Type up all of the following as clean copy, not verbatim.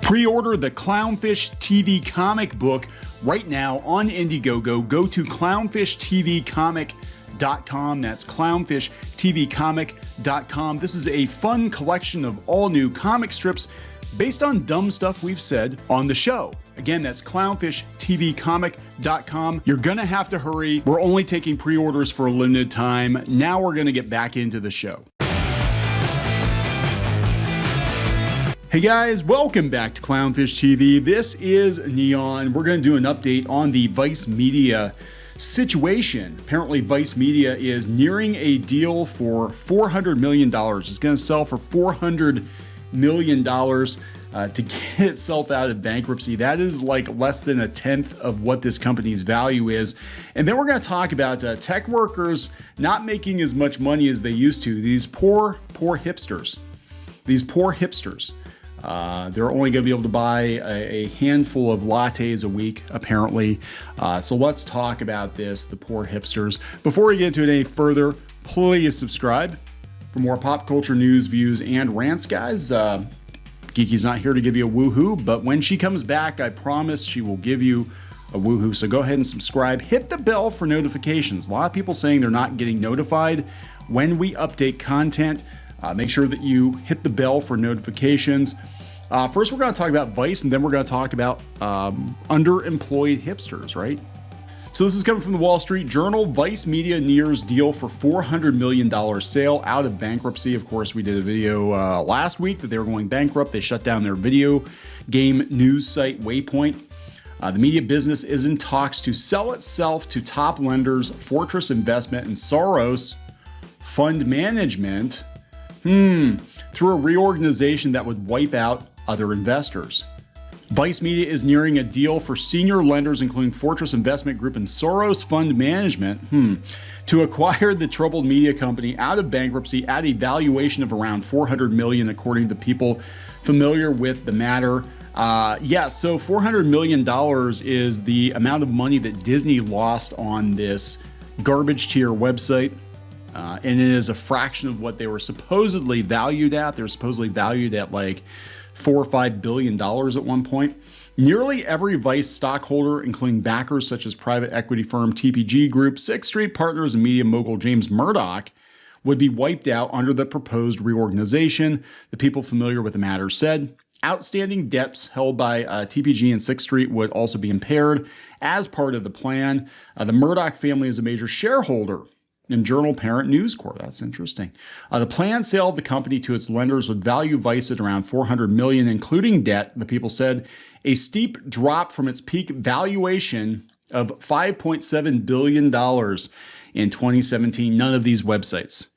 Pre-order the Clownfish TV comic book right now on Indiegogo. Go to clownfishtvcomic.com. That's clownfishtvcomic.com. This is a fun collection of all new comic strips based on dumb stuff we've said on the show. Again, that's clownfishtvcomic.com. You're gonna have to hurry. We're only taking pre-orders for a limited time. Now we're gonna get back into the show. Hey guys, welcome back to Clownfish TV. This is Neon. We're going to do an update on the Vice Media situation. Apparently, Vice Media is nearing a deal for $400 million. It's going to sell for $400 million to get itself out of bankruptcy. That is like less than a tenth of what this company's value is. And then we're going to talk about tech workers not making as much money as they used to. These poor hipsters. These poor hipsters. They're only going to be able to buy a handful of lattes a week, apparently. So let's talk about this, the poor hipsters. Before we get into it any further, please subscribe for more pop culture news, views, and rants, guys. Geeky's not here to give you a woohoo, but when she comes back, I promise she will give you a woohoo. So go ahead and subscribe. Hit the bell for notifications. A lot of people saying they're not getting notified when we update content. Make sure that you hit the bell for notifications. First, we're going to talk about Vice, and then we're going to talk about underemployed hipsters, right? So this is coming from the Wall Street Journal. Vice Media nears deal for $400 million sale out of bankruptcy. Of course, we did a video last week that they were going bankrupt. They shut down their video game news site, Waypoint. The media business is in talks to sell itself to top lenders, Fortress Investment and Soros Fund Management. Through a reorganization that would wipe out other investors. Vice Media is nearing a deal for senior lenders, including Fortress Investment Group and Soros Fund Management, to acquire the troubled media company out of bankruptcy at a valuation of around $400 million, according to people familiar with the matter. So $400 million is the amount of money that Disney lost on this garbage tier website. And it is a fraction of what they were supposedly valued at. They were supposedly valued at like $4 or $5 billion at one point. Nearly every Vice stockholder, including backers such as private equity firm TPG Group, Sixth Street Partners, and media mogul James Murdoch, would be wiped out under the proposed reorganization. The people familiar with the matter said outstanding debts held by TPG and Sixth Street would also be impaired as part of the plan. The Murdoch family is a major shareholder in Journal Parent News Corp. That's interesting. The planned sale of the company to its lenders would value Vice at around $400 million, including debt. The people said a steep drop from its peak valuation of $5.7 billion in 2017. None of these websites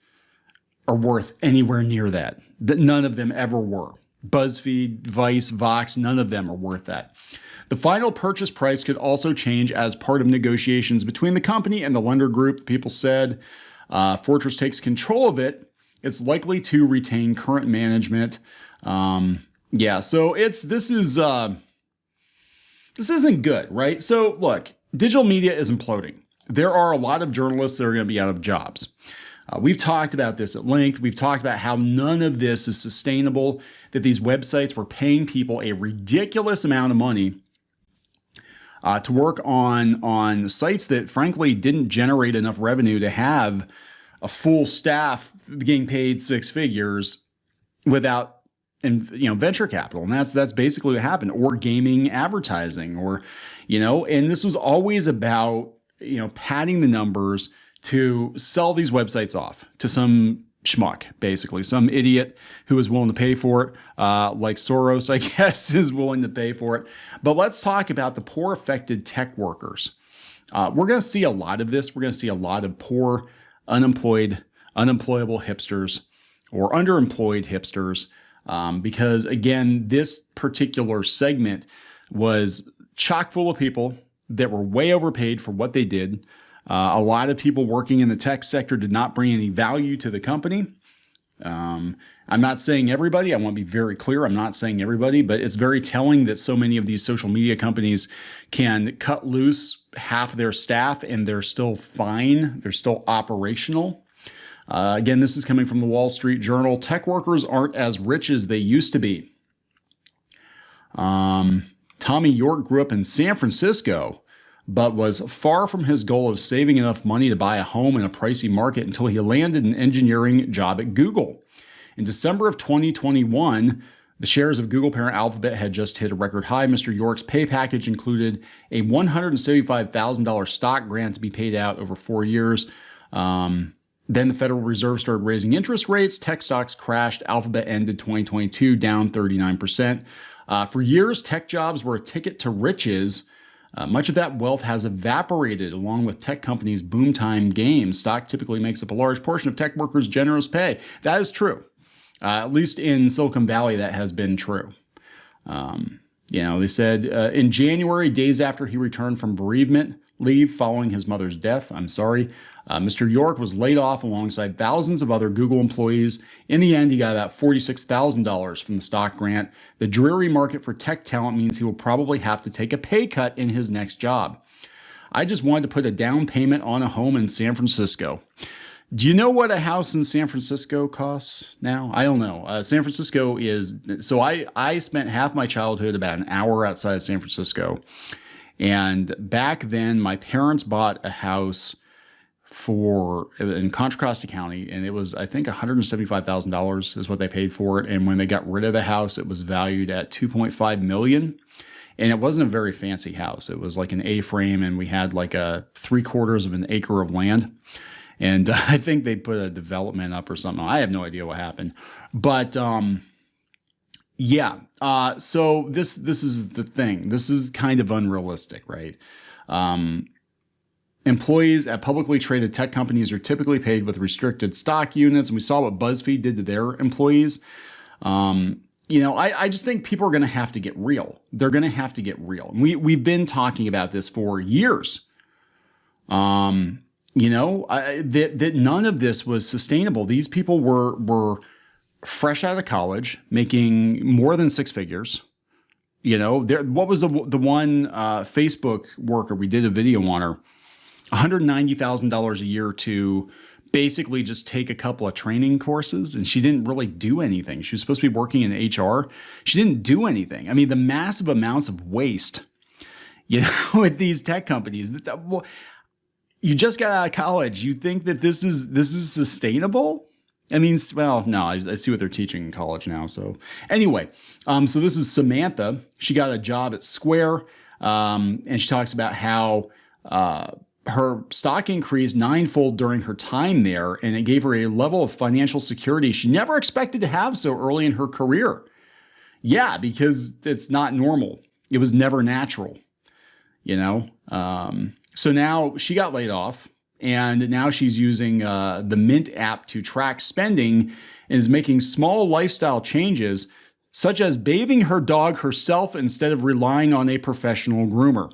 are worth anywhere near that. None of them ever were. BuzzFeed, Vice, Vox, none of them are worth that. The final purchase price could also change as part of negotiations between the company and the lender group. People said Fortress takes control of it. It's likely to retain current management. So this isn't good, right? So look, digital media is imploding. There are a lot of journalists that are going to be out of jobs. We've talked about this at length. We've talked about how none of this is sustainable, that these websites were paying people a ridiculous amount of money to work on sites that frankly didn't generate enough revenue to have a full staff getting paid six figures without venture capital. And that's basically what happened, or gaming advertising, or and this was always about padding the numbers to sell these websites off to some schmuck, basically some idiot who is willing to pay for it, like Soros, I guess, is willing to pay for it. But let's talk about the poor affected tech workers. We're going to see a lot of this. We're going to see a lot of poor, unemployable hipsters or underemployed hipsters, because again, this particular segment was chock full of people that were way overpaid for what they did. A lot of people working in the tech sector did not bring any value to the company. I'm not saying everybody. I want to be very clear. I'm not saying everybody, but it's very telling that so many of these social media companies can cut loose half their staff and they're still fine. They're still operational. Again, this is coming from the Wall Street Journal. Tech workers aren't as rich as they used to be. Tommy York grew up in San Francisco, but was far from his goal of saving enough money to buy a home in a pricey market until he landed an engineering job at Google. In December of 2021, the shares of Google parent Alphabet had just hit a record high. Mr. York's pay package included a $175,000 stock grant to be paid out over 4 years. Then the Federal Reserve started raising interest rates. Tech stocks crashed. Alphabet ended 2022 down 39%. For years, tech jobs were a ticket to riches. Much of that wealth has evaporated along with tech companies' boom time games. Stock typically makes up a large portion of tech workers' generous pay. That is true. At least in Silicon Valley, that has been true. They said in January, days after he returned from bereavement leave following his mother's death, Mr. York was laid off alongside thousands of other Google employees. In the end, he got about $46,000 from the stock grant. The dreary market for tech talent means he will probably have to take a pay cut in his next job. I just wanted to put a down payment on a home in San Francisco. Do you know what a house in San Francisco costs now? I don't know. San Francisco is, so I spent half my childhood about an hour outside of San Francisco. And back then, my parents bought a house in Contra Costa County, and it was, I think, $175,000 is what they paid for it. And when they got rid of the house, it was valued at $2.5 million. And it wasn't a very fancy house. It was like an A-frame, and we had like a 3/4 of an acre of land. And I think they put a development up or something. I have no idea what happened. But so this is the thing. This is kind of unrealistic, right? Employees at publicly traded tech companies are typically paid with restricted stock units. And we saw what BuzzFeed did to their employees. I just think people are going to have to get real. They're going to have to get real. And we've been talking about this for years. That none of this was sustainable. These people were fresh out of college, making more than six figures. What was the one Facebook worker we did a video on her? $190,000 a year to basically just take a couple of training courses, and she didn't really do anything. She was supposed to be working in HR. She didn't do anything. I mean, the massive amounts of waste, at these tech companies. You just got out of college. You think that this is sustainable? I mean, well, no, I see what they're teaching in college now. So anyway, so this is Samantha. She got a job at Square, and she talks about how her stock increased ninefold during her time there, and it gave her a level of financial security she never expected to have so early in her career. Yeah, because it's not normal. It was never natural, So now she got laid off, and now she's using the Mint app to track spending and is making small lifestyle changes, such as bathing her dog herself instead of relying on a professional groomer.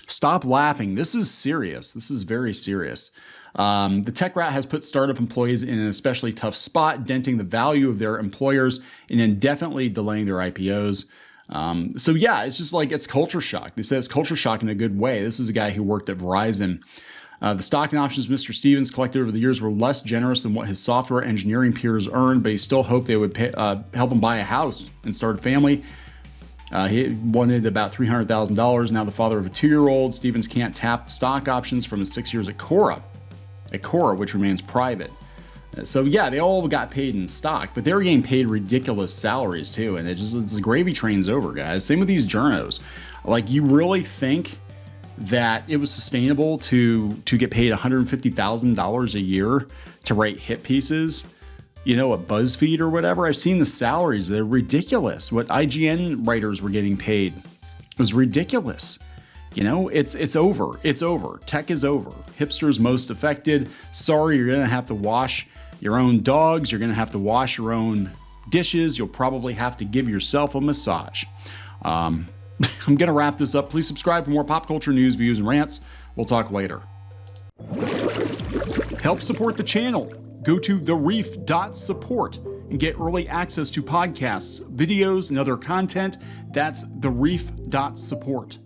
Stop laughing. This is serious. This is very serious. The tech rat has put startup employees in an especially tough spot, denting the value of their employers and indefinitely delaying their IPOs. It's just like it's culture shock. They say it's culture shock in a good way. This is a guy who worked at Verizon. The stock and options Mr. Stevens collected over the years were less generous than what his software engineering peers earned, but he still hoped they would help him buy a house and start a family. He wanted about $300,000. Now the father of a 2-year-old, Stevens can't tap the stock options from his 6 years at Quora, which remains private. So yeah, they all got paid in stock, but they were getting paid ridiculous salaries too. And it's the gravy train's over, guys. Same with these journos. Like, you really think that it was sustainable to get paid $150,000 a year to write hit pieces, at BuzzFeed or whatever? I've seen the salaries. They're ridiculous. What IGN writers were getting paid was ridiculous. It's over. It's over. Tech is over. Hipsters most affected. Sorry, you're going to have to wash your own dogs. You're going to have to wash your own dishes. You'll probably have to give yourself a massage. I'm going to wrap this up. Please subscribe for more pop culture news, views, and rants. We'll talk later. Help support the channel. Go to thereef.support and get early access to podcasts, videos, and other content. That's thereef.support.